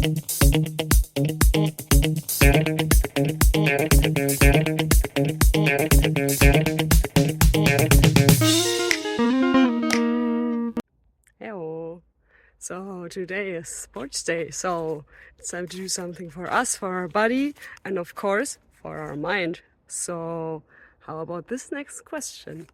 Hello. So today is sports day, so it's time to do something for us, for our body, and of course for our mind. So how about this next question?